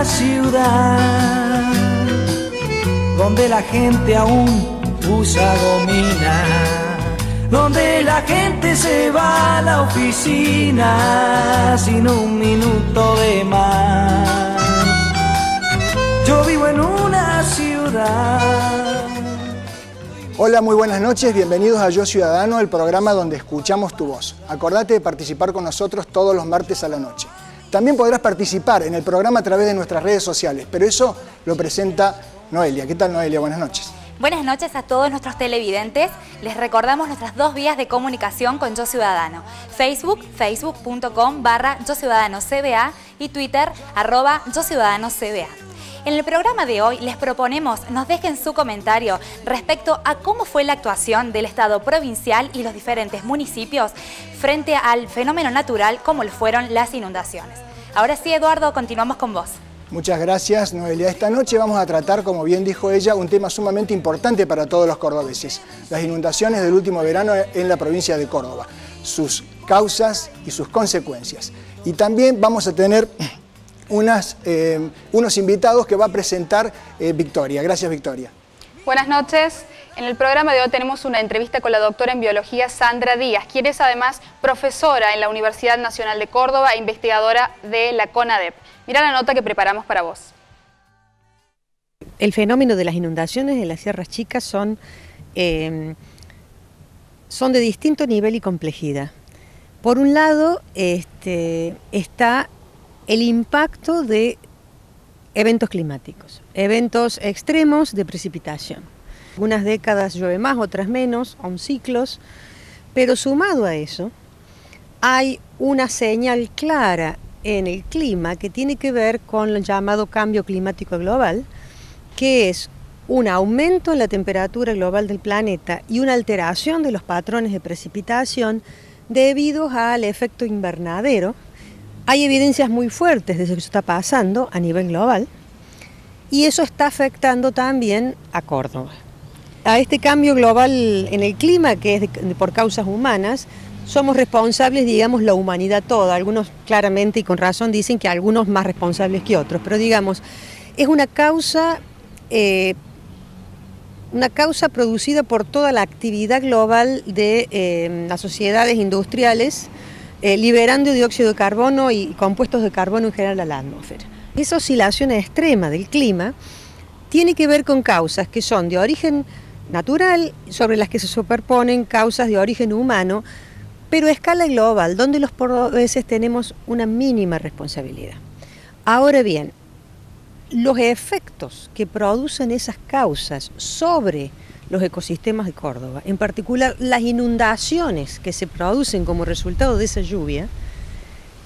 una ciudad donde la gente aún usa gomina, donde la gente se va a la oficina sin un minuto de más. Yo vivo en una ciudad. Hola, muy buenas noches, bienvenidos a Yo Ciudadano, el programa donde escuchamos tu voz. Acordate de participar con nosotros todos los martes a la noche. También podrás participar en el programa a través de nuestras redes sociales, pero eso lo presenta Noelia. ¿Qué tal, Noelia? Buenas noches. Buenas noches a todos nuestros televidentes. Les recordamos nuestras dos vías de comunicación con Yo Ciudadano. Facebook, facebook.com/YoCiudadanoCBA y Twitter, @YoCiudadanoCBA. En el programa de hoy les proponemos nos dejen su comentario respecto a cómo fue la actuación del Estado provincial y los diferentes municipios frente al fenómeno natural como lo fueron las inundaciones. Ahora sí, Eduardo, continuamos con vos. Muchas gracias, Noelia. Esta noche vamos a tratar, como bien dijo ella, un tema sumamente importante para todos los cordobeses: las inundaciones del último verano en la provincia de Córdoba, sus causas y sus consecuencias. Y también vamos a tener unos invitados que va a presentar Victoria. Gracias, Victoria. Buenas noches. En el programa de hoy tenemos una entrevista con la doctora en biología Sandra Díaz, quien es además profesora en la Universidad Nacional de Córdoba e investigadora de la CONADEP. Mirá la nota que preparamos para vos. El fenómeno de las inundaciones en las Sierras Chicas son de distinto nivel y complejidad. Por un lado está el impacto de eventos climáticos, eventos extremos de precipitación. Unas décadas llueve más, otras menos, son ciclos, pero sumado a eso hay una señal clara en el clima que tiene que ver con el llamado cambio climático global, que es un aumento en la temperatura global del planeta y una alteración de los patrones de precipitación debido al efecto invernadero. Hay evidencias muy fuertes de eso que está pasando a nivel global y eso está afectando también a Córdoba. A este cambio global en el clima, que es por causas humanas, somos responsables, digamos, la humanidad toda. Algunos claramente y con razón dicen que algunos más responsables que otros, pero digamos, es una causa producida por toda la actividad global de las sociedades industriales, liberando dióxido de carbono y compuestos de carbono en general a la atmósfera. Esa oscilación extrema del clima tiene que ver con causas que son de origen natural, sobre las que se superponen causas de origen humano, pero a escala global, donde los cordobeses tenemos una mínima responsabilidad. Ahora bien, los efectos que producen esas causas sobre los ecosistemas de Córdoba, en particular las inundaciones que se producen como resultado de esa lluvia,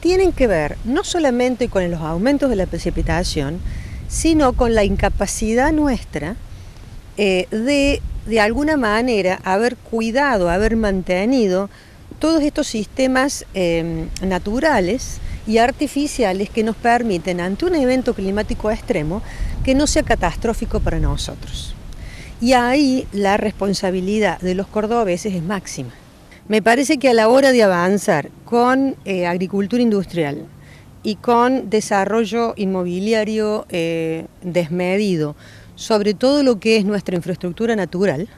tienen que ver no solamente con los aumentos de la precipitación, sino con la incapacidad nuestra de alguna manera haber cuidado, haber mantenido todos estos sistemas naturales y artificiales que nos permiten, ante un evento climático extremo, que no sea catastrófico para nosotros. Y ahí la responsabilidad de los cordobeses es máxima. Me parece que a la hora de avanzar con agricultura industrial y con desarrollo inmobiliario desmedido, sobre todo lo que es nuestra infraestructura natural,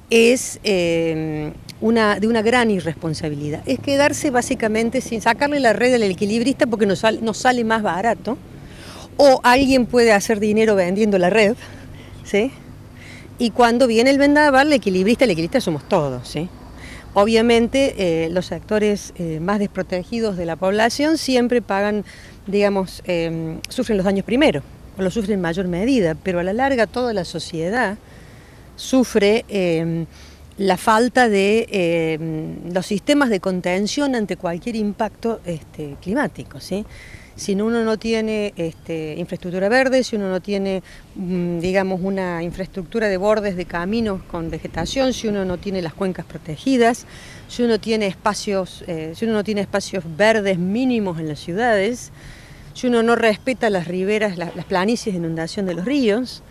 es de una gran irresponsabilidad. Es quedarse básicamente sin sacarle la red al equilibrista porque nos sale más barato, o alguien puede hacer dinero vendiendo la red, ¿sí? Y cuando viene el vendaval, el equilibrista somos todos, ¿sí? Obviamente los sectores más desprotegidos de la población siempre pagan, digamos, sufren los daños primero, o los sufren en mayor medida, pero a la larga toda la sociedad sufre la falta de los sistemas de contención ante cualquier impacto climático, ¿sí? Si uno no tiene infraestructura verde, si uno no tiene, digamos, una infraestructura de bordes de caminos con vegetación, si uno no tiene las cuencas protegidas, si uno tiene espacios verdes mínimos en las ciudades, si uno no respeta las riberas, las planicies de inundación de los ríos,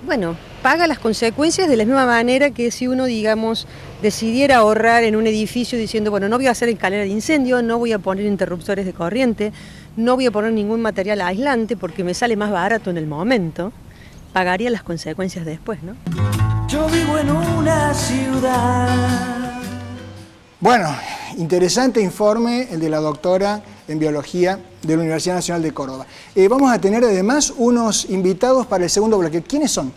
Bueno, paga las consecuencias de la misma manera que si uno, digamos, decidiera ahorrar en un edificio diciendo, bueno, no voy a hacer escalera de incendio, no voy a poner interruptores de corriente, no voy a poner ningún material aislante porque me sale más barato en el momento, pagaría las consecuencias después, ¿no? Yo vivo en una ciudad. Bueno, interesante informe el de la doctora en Biología de la Universidad Nacional de Córdoba. Vamos a tener además unos invitados para el segundo bloque. ¿Quiénes son?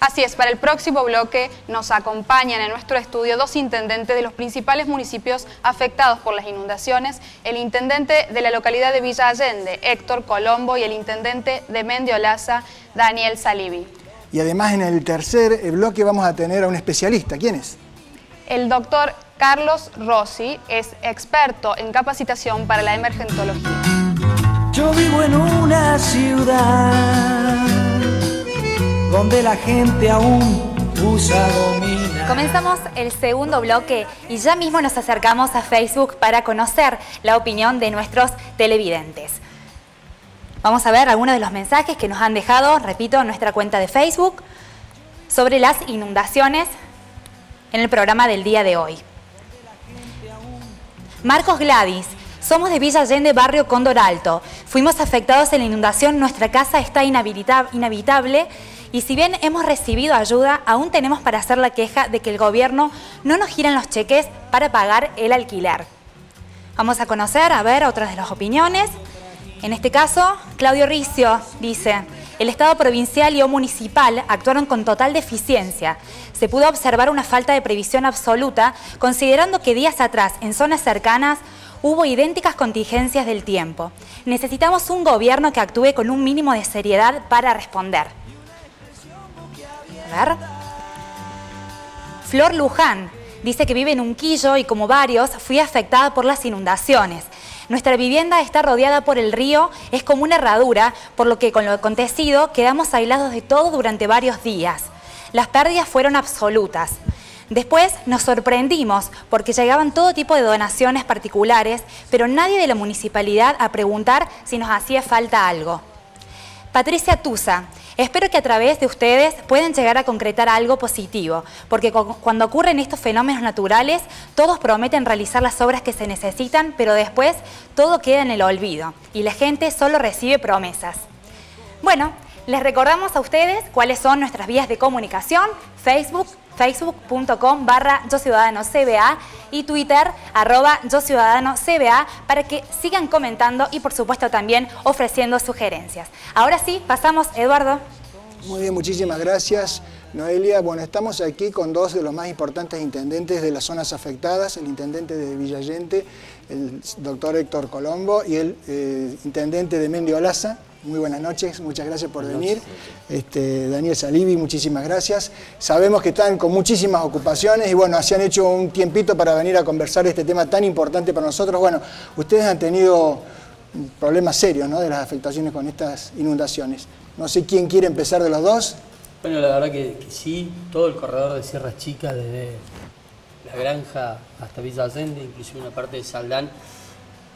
Así es, para el próximo bloque nos acompañan en nuestro estudio dos intendentes de los principales municipios afectados por las inundaciones, el intendente de la localidad de Villa Allende, Héctor Colombo, y el intendente de Mendiolaza, Daniel Salivi. Y además en el tercer bloque vamos a tener a un especialista. ¿Quién es? El doctor Carlos Rossi es experto en capacitación para la emergentología. Yo vivo en una ciudad donde la gente aún usa gomina. Comenzamos el segundo bloque y ya mismo nos acercamos a Facebook para conocer la opinión de nuestros televidentes. Vamos a ver algunos de los mensajes que nos han dejado, repito, en nuestra cuenta de Facebook sobre las inundaciones en el programa del día de hoy. Marcos Gladys: somos de Villa Allende, barrio Cóndor Alto. Fuimos afectados en la inundación, nuestra casa está inhabitable y si bien hemos recibido ayuda, aún tenemos para hacer la queja de que el gobierno no nos giran los cheques para pagar el alquiler. Vamos a conocer, a ver, otras de las opiniones. En este caso, Claudio Ricio dice: el Estado provincial y o municipal actuaron con total deficiencia. Se pudo observar una falta de previsión absoluta, considerando que días atrás, en zonas cercanas, hubo idénticas contingencias del tiempo. Necesitamos un gobierno que actúe con un mínimo de seriedad para responder. A ver. Flor Luján dice que vive en Unquillo y, como varios, fui afectada por las inundaciones. Nuestra vivienda está rodeada por el río, es como una herradura, por lo que con lo acontecido quedamos aislados de todo durante varios días. Las pérdidas fueron absolutas. Después nos sorprendimos porque llegaban todo tipo de donaciones particulares, pero nadie de la municipalidad a preguntar si nos hacía falta algo. Patricia Tusa: espero que a través de ustedes puedan llegar a concretar algo positivo, porque cuando ocurren estos fenómenos naturales, todos prometen realizar las obras que se necesitan, pero después todo queda en el olvido y la gente solo recibe promesas. Bueno, les recordamos a ustedes cuáles son nuestras vías de comunicación: facebook.com/YoCiudadanoCBA y Twitter @YoCiudadanoCBA, para que sigan comentando y por supuesto también ofreciendo sugerencias. Ahora sí, pasamos, Eduardo. Muy bien, muchísimas gracias, Noelia. Bueno, estamos aquí con dos de los más importantes intendentes de las zonas afectadas, el intendente de Villa Allende, el doctor Héctor Colombo, y el intendente de Mendiolaza. Muy buenas noches, muchas gracias por venir. Daniel Salivi, muchísimas gracias. Sabemos que están con muchísimas ocupaciones y bueno, se han hecho un tiempito para venir a conversar este tema tan importante para nosotros. Bueno, ustedes han tenido problemas serios, ¿no?, de las afectaciones con estas inundaciones. No sé quién quiere empezar de los dos. Bueno, la verdad que sí, todo el corredor de Sierras Chicas, desde la granja hasta Villa Allende, inclusive una parte de Saldán,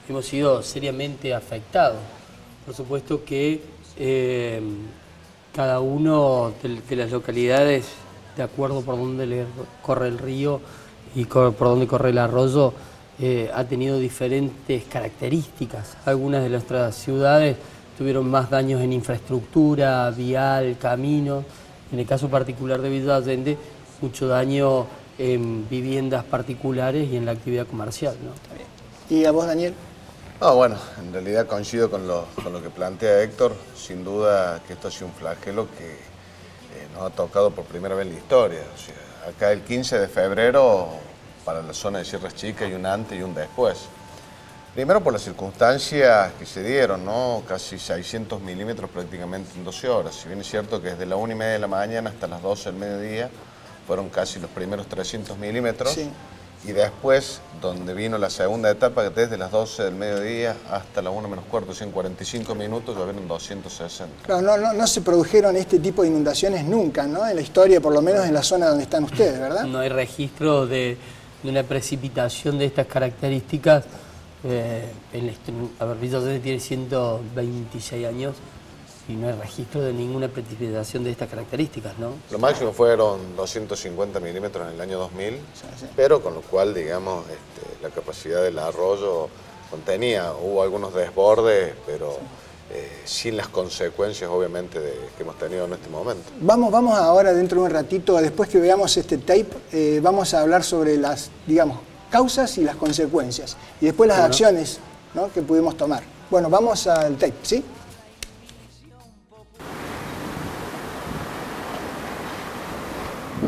hemos sido seriamente afectados. Por supuesto que cada uno de las localidades, de acuerdo por dónde corre el río y por dónde corre el arroyo, ha tenido diferentes características. Algunas de nuestras ciudades tuvieron más daños en infraestructura, vial, camino. En el caso particular de Villa Allende, mucho daño en viviendas particulares y en la actividad comercial, ¿no? ¿Y a vos, Daniel? No, bueno, en realidad coincido con lo que plantea Héctor. Sin duda que esto ha sido un flagelo que nos ha tocado por primera vez en la historia. O sea, acá el 15 de febrero, para la zona de Sierras Chicas, hay un antes y un después. Primero por las circunstancias que se dieron, ¿no? Casi 600 milímetros prácticamente en 12 horas. Si bien es cierto que desde la 1:30 de la mañana hasta las 12 del mediodía fueron casi los primeros 300 milímetros. Sí. Y después, donde vino la segunda etapa, desde las 12 del mediodía hasta la 1 menos cuarto, 145 minutos, llovieron 260. Claro, no se produjeron este tipo de inundaciones nunca, ¿no?, en la historia, por lo menos en la zona donde están ustedes, ¿verdad? No hay registro de una precipitación de estas características. A ver, Villa Allende tiene 126 años y no hay registro de ninguna precipitación de estas características, ¿no? Lo máximo fueron 250 milímetros en el año 2000, pero con lo cual, digamos, la capacidad del arroyo hubo algunos desbordes, pero sin las consecuencias, obviamente, que hemos tenido en este momento. Vamos ahora, dentro de un ratito, después que veamos este tape, vamos a hablar sobre las, digamos, causas y las consecuencias, y después las acciones, ¿no?, que pudimos tomar. Bueno, vamos al tape, ¿sí?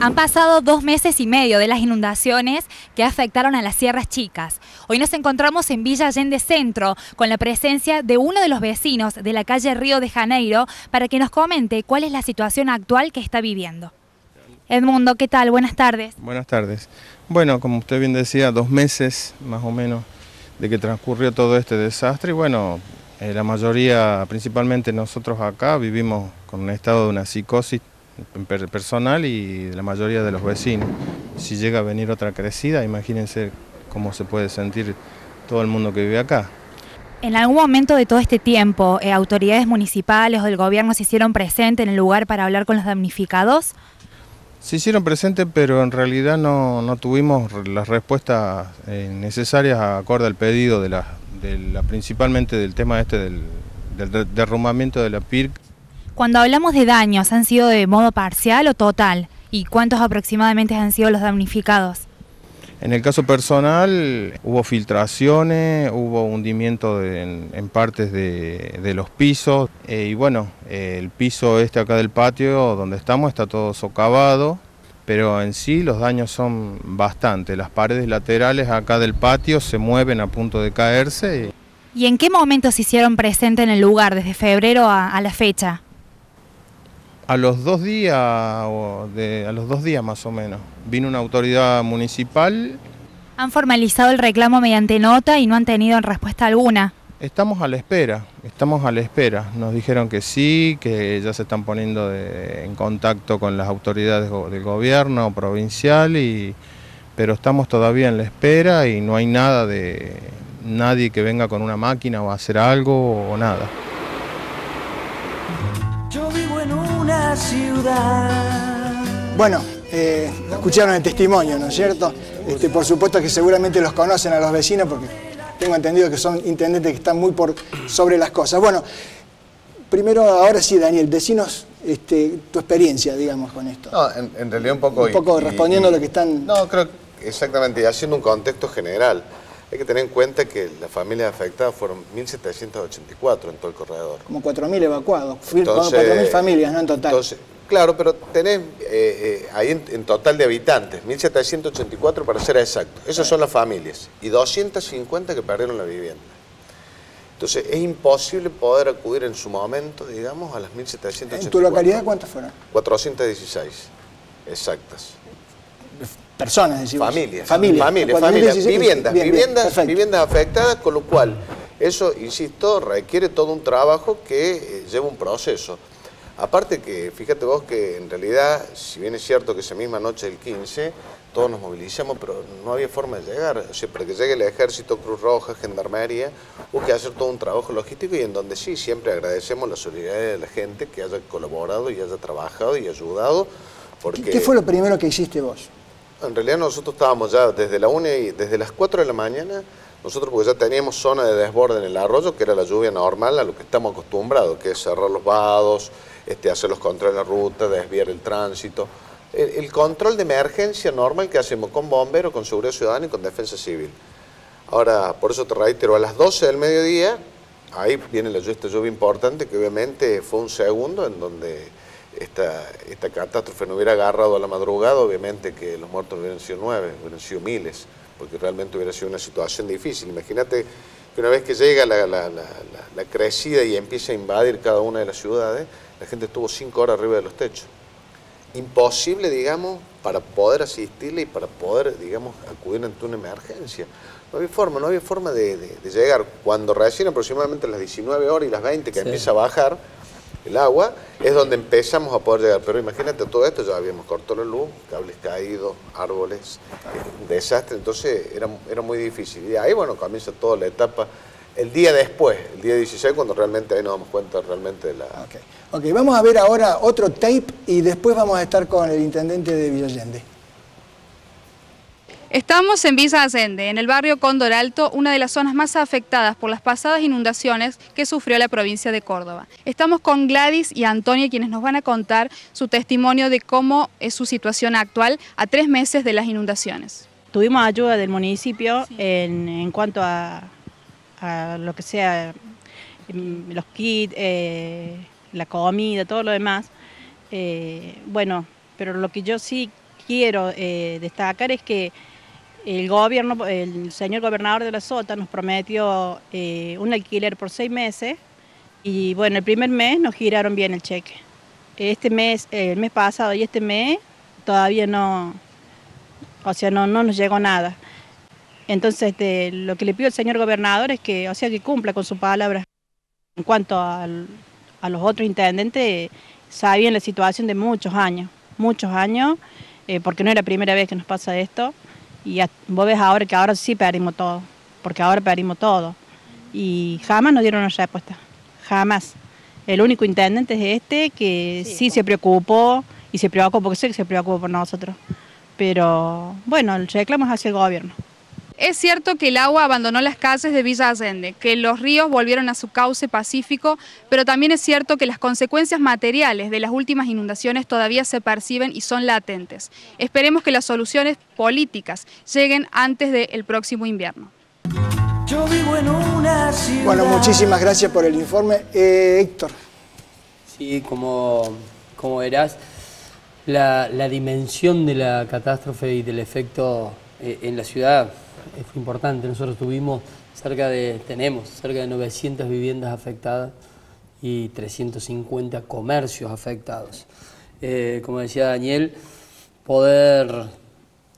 Han pasado 2 meses y medio de las inundaciones que afectaron a las Sierras Chicas. Hoy nos encontramos en Villa Allende Centro con la presencia de uno de los vecinos de la calle Río de Janeiro para que nos comente cuál es la situación actual que está viviendo. Edmundo, ¿qué tal? Buenas tardes. Buenas tardes. Bueno, como usted bien decía, 2 meses más o menos de que transcurrió todo este desastre y bueno, la mayoría, principalmente nosotros acá, vivimos con un estado de una psicosis personal y la mayoría de los vecinos. Si llega a venir otra crecida, imagínense cómo se puede sentir todo el mundo que vive acá. ¿En algún momento de todo este tiempo, autoridades municipales o del gobierno se hicieron presentes en el lugar para hablar con los damnificados? Se hicieron presentes, pero en realidad no tuvimos las respuestas necesarias acorde al pedido principalmente del tema del derrumbamiento de la PIRC. Cuando hablamos de daños, ¿han sido de modo parcial o total? ¿Y cuántos aproximadamente han sido los damnificados? En el caso personal hubo filtraciones, hubo hundimiento en partes de los pisos y bueno, el piso acá del patio donde estamos está todo socavado, pero en sí los daños son bastantes. Las paredes laterales acá del patio se mueven a punto de caerse. ¿Y en qué momento se hicieron presentes en el lugar, desde febrero a la fecha? A los 2 días, más o menos, vino una autoridad municipal. ¿Han formalizado el reclamo mediante nota y no han tenido respuesta alguna? Estamos a la espera. Nos dijeron que sí, que ya se están poniendo en contacto con las autoridades del gobierno provincial, pero estamos todavía en la espera y no hay nadie que venga con una máquina o a hacer algo o nada. Yo vivo en una ciudad. Bueno, escucharon el testimonio, ¿no es cierto? Por supuesto que seguramente los conocen a los vecinos porque tengo entendido que son intendentes que están muy por sobre las cosas. Bueno, primero, ahora sí, Daniel, decinos tu experiencia, digamos, con esto. No, en realidad un poco respondiendo a lo que están... No, creo que exactamente, y haciendo un contexto general. Hay que tener en cuenta que las familias afectadas fueron 1.784 en todo el corredor. Como 4.000 evacuados, 4.000 familias, ¿no? En total. Entonces, claro, pero tenés ahí en total de habitantes, 1.784 para ser exacto. Esas son las familias y 250 que perdieron la vivienda. Entonces, es imposible poder acudir en su momento, digamos, a las 1.784. ¿En tu localidad cuántas fueron? 416, exactas. Personas, decimos. Familias, viviendas afectadas, con lo cual eso, insisto, requiere todo un trabajo que lleva un proceso. Aparte que, fíjate vos que en realidad, si bien es cierto que esa misma noche del 15, todos nos movilizamos, pero no había forma de llegar. O sea, para que llegue el Ejército, Cruz Roja, Gendarmería, hubo que hacer todo un trabajo logístico y en donde sí, siempre agradecemos la solidaridad de la gente que haya colaborado y haya trabajado y ayudado. Porque... ¿Qué fue lo primero que hiciste vos? En realidad nosotros estábamos ya desde desde las 4 de la mañana, nosotros porque ya teníamos zona de desborde en el arroyo, que era la lluvia normal, a lo que estamos acostumbrados, que es cerrar los vados, hacer los controles de la ruta, desviar el tránsito. El control de emergencia normal que hacemos con bomberos, con seguridad ciudadana y con defensa civil. Ahora, por eso te reitero, a las 12 del mediodía, ahí viene esta lluvia importante, que obviamente fue un segundo en donde esta catástrofe no hubiera agarrado a la madrugada, obviamente que los muertos hubieran sido 9, hubieran sido miles, porque realmente hubiera sido una situación difícil. Imagínate que una vez que llega la crecida y empieza a invadir cada una de las ciudades, la gente estuvo 5 horas arriba de los techos. Imposible, digamos, para poder asistirle y para poder, digamos, acudir ante una emergencia. No había forma de llegar. Cuando recién aproximadamente a las 19 horas y las 20 que empieza a bajar el agua, es donde empezamos a poder llegar. Pero imagínate, todo esto ya habíamos cortado la luz, cables caídos, árboles, un desastre, entonces era muy difícil. Y ahí, bueno, comienza toda la etapa el día después, el día 16, cuando realmente ahí nos damos cuenta realmente de la... Ok, vamos a ver ahora otro tape y después vamos a estar con el intendente de Villa Allende. Estamos en Villa Allende, en el barrio Cóndor Alto, una de las zonas más afectadas por las pasadas inundaciones que sufrió la provincia de Córdoba. Estamos con Gladys y Antonia, quienes nos van a contar su testimonio de cómo es su situación actual a 3 meses de las inundaciones. Tuvimos ayuda del municipio en cuanto a lo que sea, los kits, la comida, todo lo demás. Bueno, pero lo que yo sí quiero destacar es que el gobierno, el señor gobernador de La Sota nos prometió un alquiler por 6 meses y bueno, el primer mes nos giraron bien el cheque. Este mes, el mes pasado y este mes todavía no, o sea, no nos llegó nada. Entonces lo que le pido al señor gobernador es que, o sea, que cumpla con su palabra. En cuanto a los otros intendentes, sabían la situación de muchos años, porque no es la primera vez que nos pasa esto. Y vos ves ahora que ahora sí perdimos todo, porque ahora perdimos todo. Y jamás nos dieron una respuesta, jamás. El único intendente es este que sí se preocupó, y se preocupó, porque sé que se preocupó por nosotros. Pero bueno, el reclamo es hacia el gobierno. Es cierto que el agua abandonó las calles de Villa Allende, que los ríos volvieron a su cauce pacífico, pero también es cierto que las consecuencias materiales de las últimas inundaciones todavía se perciben y son latentes. Esperemos que las soluciones políticas lleguen antes del próximo invierno. Yo vivo en una ciudad. Bueno, muchísimas gracias por el informe. Héctor. Sí, como verás, la dimensión de la catástrofe y del efecto en la ciudad es importante. Nosotros tenemos cerca de 900 viviendas afectadas y 350 comercios afectados. Como decía Daniel, poder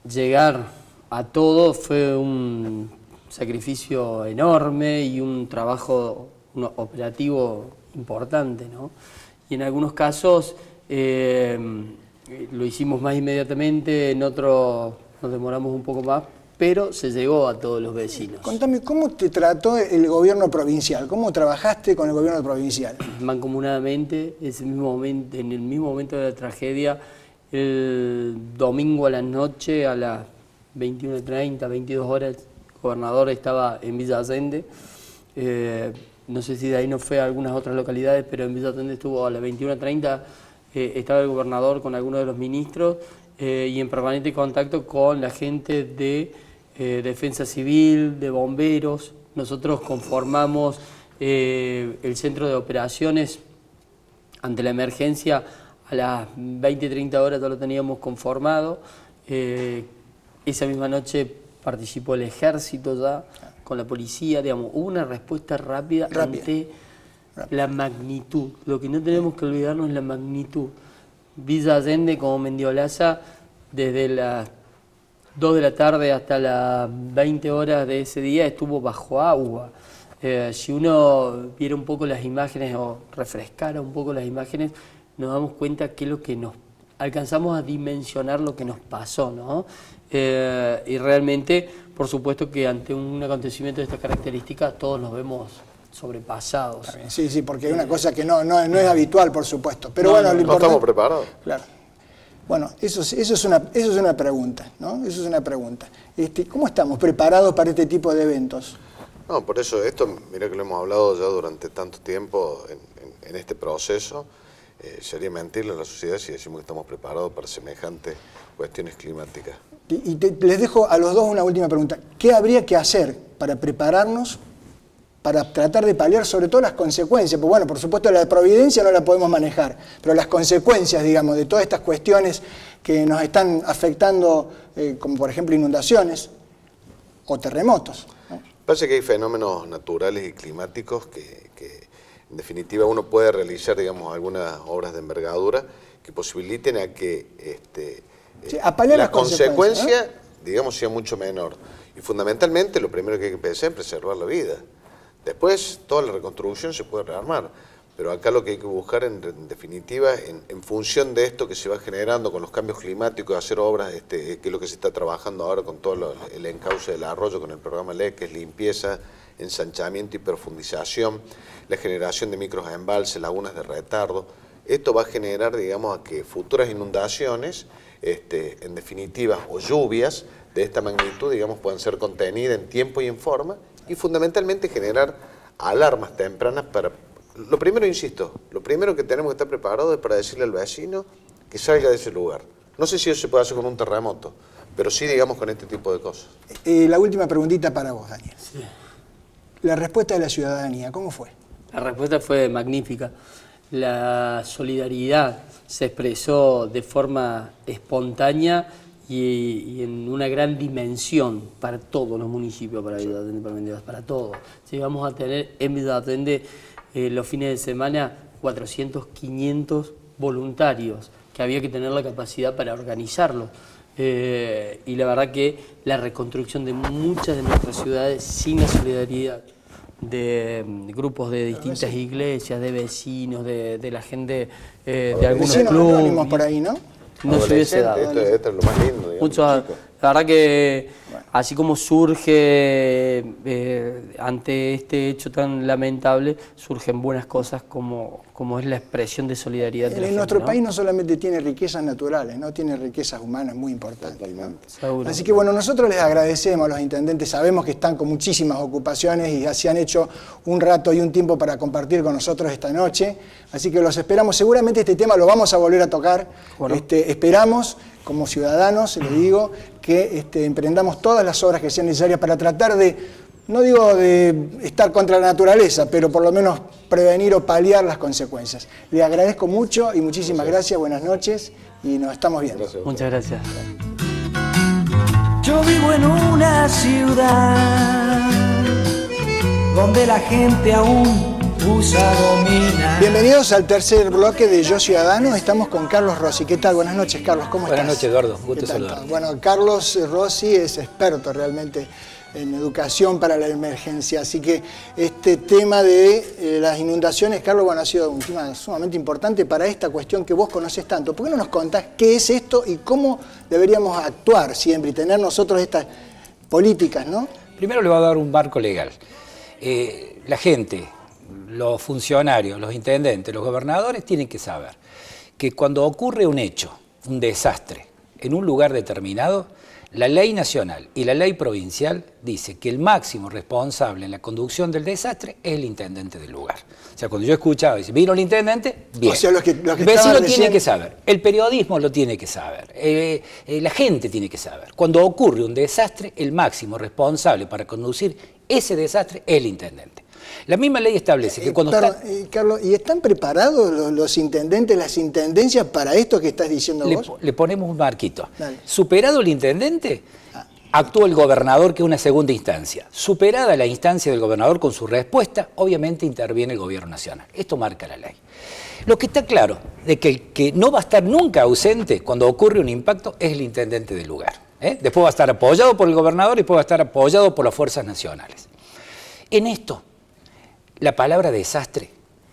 llegar a todo fue un sacrificio enorme y un trabajo operativo importante, ¿no? Y en algunos casos lo hicimos más inmediatamente, en otros nos demoramos un poco más, pero se llegó a todos los vecinos. Contame, ¿cómo te trató el gobierno provincial? ¿Cómo trabajaste con el gobierno provincial? Mancomunadamente, en el mismo momento de la tragedia, el domingo a la noche, a las 21:30, 22 horas, el gobernador estaba en Villa Allende. No sé si de ahí no fue a algunas otras localidades, pero en Villa Allende estuvo a las 21:30, estaba el gobernador con algunos de los ministros y en permanente contacto con la gente de Defensa Civil, de bomberos. Nosotros conformamos el centro de operaciones ante la emergencia a las 20-30 horas, ya lo teníamos conformado. Esa misma noche participó el ejército ya con la policía, digamos, hubo una respuesta rápida. Ante la magnitud. Lo que no tenemos que olvidarnos es la magnitud. Villa Allende, como Mendiolaza, desde las 2 de la tarde hasta las 20 horas de ese día estuvo bajo agua. Si uno viera un poco las imágenes o refrescara un poco las imágenes, nos damos cuenta que es lo que nos alcanzamos a dimensionar lo que nos pasó, ¿no? Y realmente, por supuesto que ante un acontecimiento de estas características todos nos vemos sobrepasados. Sí, sí, porque es una cosa que no es habitual, por supuesto. Pero bueno, lo no importante, estamos preparados. Claro. Bueno, eso es una pregunta, ¿no? Eso es una pregunta. ¿Cómo estamos preparados para este tipo de eventos? No, por eso esto, mira que lo hemos hablado ya durante tanto tiempo en este proceso. Sería mentirle a la sociedad si decimos que estamos preparados para semejantes cuestiones climáticas. Les dejo a los dos una última pregunta. ¿Qué habría que hacer para prepararnos, para tratar de paliar sobre todo las consecuencias? Pues bueno, por supuesto la providencia no la podemos manejar, pero las consecuencias, digamos, de todas estas cuestiones que nos están afectando, como por ejemplo inundaciones o terremotos, ¿no? Parece que hay fenómenos naturales y climáticos que en definitiva uno puede realizar, digamos, algunas obras de envergadura que posibiliten a que a paliar la consecuencia, ¿no?, digamos, sea mucho menor. Y fundamentalmente lo primero que hay que pensar es preservar la vida. Después toda la reconstrucción se puede rearmar, pero acá lo que hay que buscar en definitiva, en función de esto que se va generando con los cambios climáticos, hacer obras, que es lo que se está trabajando ahora con todo el encauce del arroyo, con el programa LEC, que es limpieza, ensanchamiento y profundización, la generación de microembalses, lagunas de retardo. Esto va a generar, digamos, a que futuras inundaciones, en definitiva, o lluvias de esta magnitud, digamos, puedan ser contenidas en tiempo y en forma, y fundamentalmente generar alarmas tempranas para... Lo primero, insisto, lo primero que tenemos que estar preparados es para decirle al vecino que salga de ese lugar. No sé si eso se puede hacer con un terremoto, pero sí, digamos, con este tipo de cosas. La última preguntita para vos, Daniel. Sí. La respuesta de la ciudadanía, ¿cómo fue? La respuesta fue magnífica. La solidaridad se expresó de forma espontánea y en una gran dimensión para todos los municipios, para todos. Si vamos a tener en Villatende los fines de semana 400, 500 voluntarios, que había que tener la capacidad para organizarlo. Y la verdad que la reconstrucción de muchas de nuestras ciudades sin la solidaridad de grupos de distintas iglesias, de vecinos, de la gente de algunos clubes. Por ahí, ¿no? No se hubiese dado. Esto es lo más lindo, digamos. La verdad que así como surge ante este hecho tan lamentable, surgen buenas cosas como es la expresión de solidaridad de la gente, nuestro ¿no? país no solamente tiene riquezas naturales, ¿no? Tiene riquezas humanas muy importantes, ¿no? Seguro. Así que bueno, nosotros les agradecemos a los intendentes, sabemos que están con muchísimas ocupaciones y se han hecho un rato y un tiempo para compartir con nosotros esta noche, así que los esperamos. Seguramente este tema lo vamos a volver a tocar. Bueno. Esperamos, como ciudadanos, le digo, que emprendamos todas las obras que sean necesarias para tratar de, no digo de estar contra la naturaleza, pero por lo menos prevenir o paliar las consecuencias. Le agradezco mucho y muchísimas gracias, buenas noches y nos estamos viendo. Gracias. Muchas gracias. Yo vivo en una ciudad donde la gente aún usa domina. Bienvenidos al tercer bloque de Yo Ciudadano. Estamos con Carlos Rossi. ¿Qué tal? Buenas noches, Carlos. ¿Cómo estás? Buenas noches, Eduardo. Gusto saludarte. Bueno, Carlos Rossi es experto realmente en educación para la emergencia. Así que este tema de las inundaciones, Carlos, bueno, ha sido un tema sumamente importante para esta cuestión que vos conocés tanto. ¿Por qué no nos contás qué es esto y cómo deberíamos actuar siempre y tener nosotros estas políticas, ¿no? Primero le voy a dar un marco legal. La gente, los funcionarios, los intendentes, los gobernadores tienen que saber que cuando ocurre un hecho, un desastre, en un lugar determinado, la ley nacional y la ley provincial dice que el máximo responsable en la conducción del desastre es el intendente del lugar. O sea, cuando yo escuchaba, dice, ¿vino el intendente? Bien. O sea, los que el vecino tiene que saber, el periodismo lo tiene que saber, la gente tiene que saber. Cuando ocurre un desastre, el máximo responsable para conducir ese desastre es el intendente. La misma ley establece que cuando Carlos, ¿y están preparados los intendentes, las intendencias para esto que estás diciendo vos? Le ponemos un marquito. Dale. Superado el intendente, actúa el gobernador, que es una segunda instancia. Superada la instancia del gobernador con su respuesta, obviamente interviene el gobierno nacional. Esto marca la ley. Lo que está claro de que el que no va a estar nunca ausente cuando ocurre un impacto es el intendente del lugar. Después va a estar apoyado por el gobernador y después va a estar apoyado por las fuerzas nacionales. En esto, la palabra desastre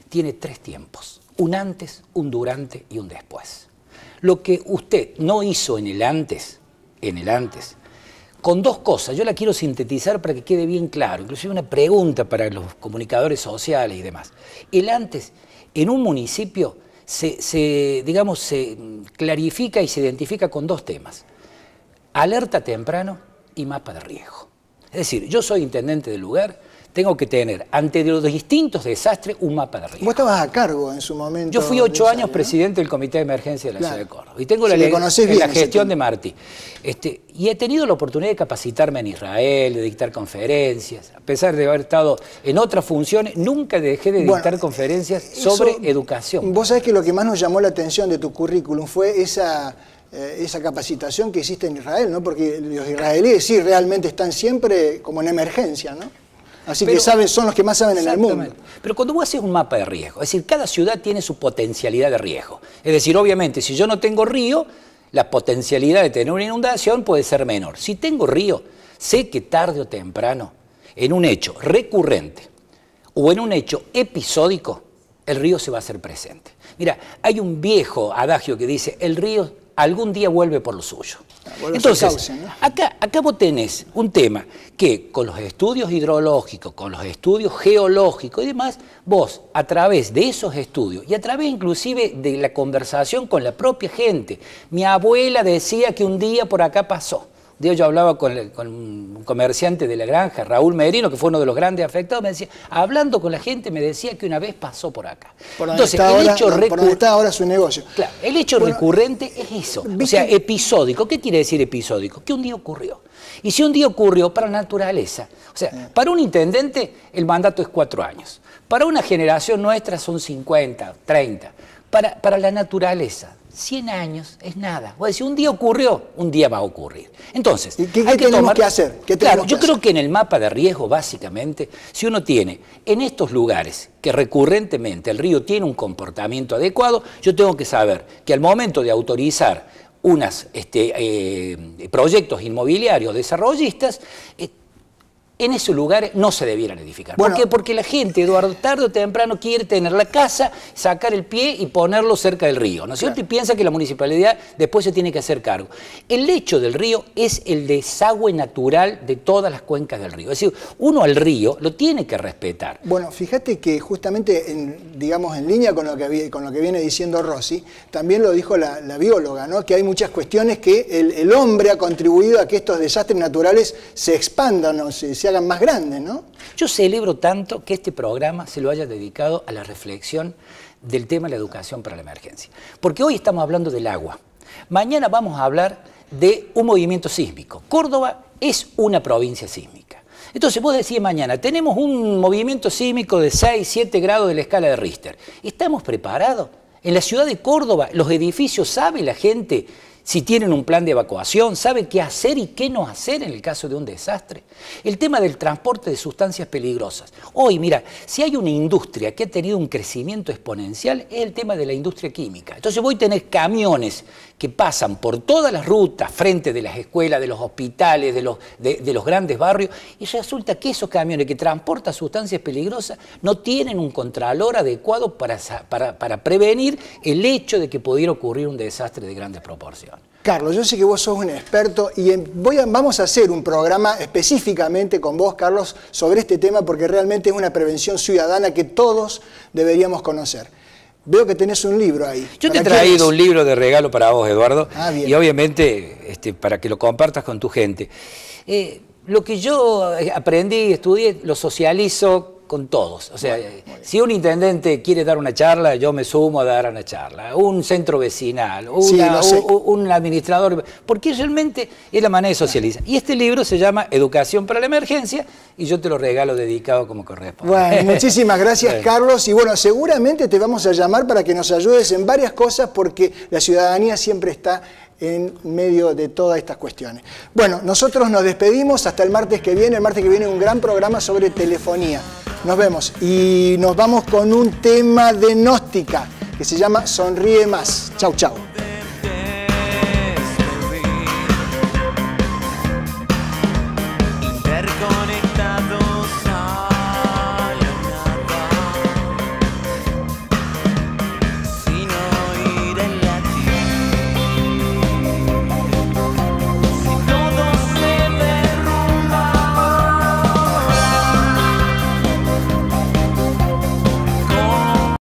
tiene 3 tiempos, un antes, un durante y un después. Lo que usted no hizo en el antes, con 2 cosas, yo la quiero sintetizar para que quede bien claro, inclusive una pregunta para los comunicadores sociales y demás. El antes, en un municipio, se clarifica y se identifica con 2 temas, alerta temprano y mapa de riesgo. Es decir, yo soy intendente del lugar, tengo que tener, ante los distintos desastres, un mapa de riesgo. Vos estabas a cargo en su momento. Yo fui 8 años presidente del Comité de Emergencia de la Ciudad de Córdoba. Y tengo la gestión de Martí. Y he tenido la oportunidad de capacitarme en Israel, de dictar conferencias. A pesar de haber estado en otras funciones, nunca dejé de dictar conferencias sobre educación. Vos sabés que lo que más nos llamó la atención de tu currículum fue esa capacitación que hiciste en Israel, ¿no? Porque los israelíes sí realmente están siempre como en emergencia, ¿no? Así que son los que más saben en el mundo. Pero cuando vos haces un mapa de riesgo, es decir, cada ciudad tiene su potencialidad de riesgo. Es decir, obviamente, si yo no tengo río, la potencialidad de tener una inundación puede ser menor. Si tengo río, sé que tarde o temprano, en un hecho recurrente o en un hecho episódico, el río se va a hacer presente. Mira, hay un viejo adagio que dice, el río algún día vuelve por lo suyo. Vuelve Entonces, a su cauce, ¿no? acá vos tenés un tema que con los estudios hidrológicos, con los estudios geológicos y demás, vos a través de esos estudios y a través inclusive de la conversación con la propia gente, mi abuela decía que un día por acá pasó. Un día yo hablaba con un comerciante de la granja, Raúl Merino, que fue uno de los grandes afectados, me decía, hablando con la gente, me decía que una vez pasó por acá. Entonces, por donde está ahora su negocio. Claro, el hecho recurrente es eso, o sea, episódico. ¿Qué quiere decir episódico? Que un día ocurrió. Y si un día ocurrió, para la naturaleza, o sea, para un intendente el mandato es 4 años, para una generación nuestra son 50, 30, para la naturaleza 100 años es nada. O sea, si un día ocurrió, un día va a ocurrir. Entonces, ¿qué tenemos que hacer? Claro, yo creo que en el mapa de riesgo, básicamente, si uno tiene en estos lugares que recurrentemente el río tiene un comportamiento adecuado, yo tengo que saber que al momento de autorizar unos proyectos inmobiliarios desarrollistas, en esos lugares no se debieran edificar. Bueno, ¿por qué? Porque la gente, Eduardo, tarde o temprano quiere tener la casa, sacar el pie y ponerlo cerca del río, ¿no es cierto? Y piensa que la municipalidad después se tiene que hacer cargo. El lecho del río es el desagüe natural de todas las cuencas del río. Es decir, uno al río lo tiene que respetar. Bueno, fíjate que justamente, digamos, en línea con lo que viene diciendo Rosy, también lo dijo la bióloga, ¿no? Que hay muchas cuestiones que el hombre ha contribuido a que estos desastres naturales se expandan o se hagan más grandes, ¿no? Yo celebro tanto que este programa se lo haya dedicado a la reflexión del tema de la educación para la emergencia. Porque hoy estamos hablando del agua. Mañana vamos a hablar de un movimiento sísmico. Córdoba es una provincia sísmica. Entonces vos decís mañana, tenemos un movimiento sísmico de 6, 7 grados de la escala de Richter. ¿Estamos preparados? En la ciudad de Córdoba, los edificios, ¿sabe la gente si tienen un plan de evacuación? ¿Sabe qué hacer y qué no hacer en el caso de un desastre? El tema del transporte de sustancias peligrosas. Hoy, mira, si hay una industria que ha tenido un crecimiento exponencial, es el tema de la industria química. Entonces voy a tener camiones que pasan por todas las rutas, frente de las escuelas, de los hospitales, de los grandes barrios, y resulta que esos camiones que transportan sustancias peligrosas no tienen un contralor adecuado para prevenir el hecho de que pudiera ocurrir un desastre de grandes proporciones. Carlos, yo sé que vos sos un experto y vamos a hacer un programa específicamente con vos, Carlos, sobre este tema porque realmente es una prevención ciudadana que todos deberíamos conocer. Veo que tenés un libro ahí. Yo te he traído un libro de regalo para vos, Eduardo, bien. Y obviamente para que lo compartas con tu gente. Lo que yo aprendí, estudié, lo socializo con todos. O sea, si un intendente quiere dar una charla, yo me sumo a dar una charla. Un centro vecinal, un administrador, porque realmente es la manera de socializar. Y este libro se llama Educación para la Emergencia y yo te lo regalo dedicado como corresponde. Bueno, muchísimas gracias, Carlos. Y bueno, seguramente te vamos a llamar para que nos ayudes en varias cosas porque la ciudadanía siempre está en medio de todas estas cuestiones. Bueno, nosotros nos despedimos hasta el martes que viene. El martes que viene un gran programa sobre telefonía. Nos vemos y nos vamos con un tema de gnóstica que se llama Sonríe Más. Chau, chau.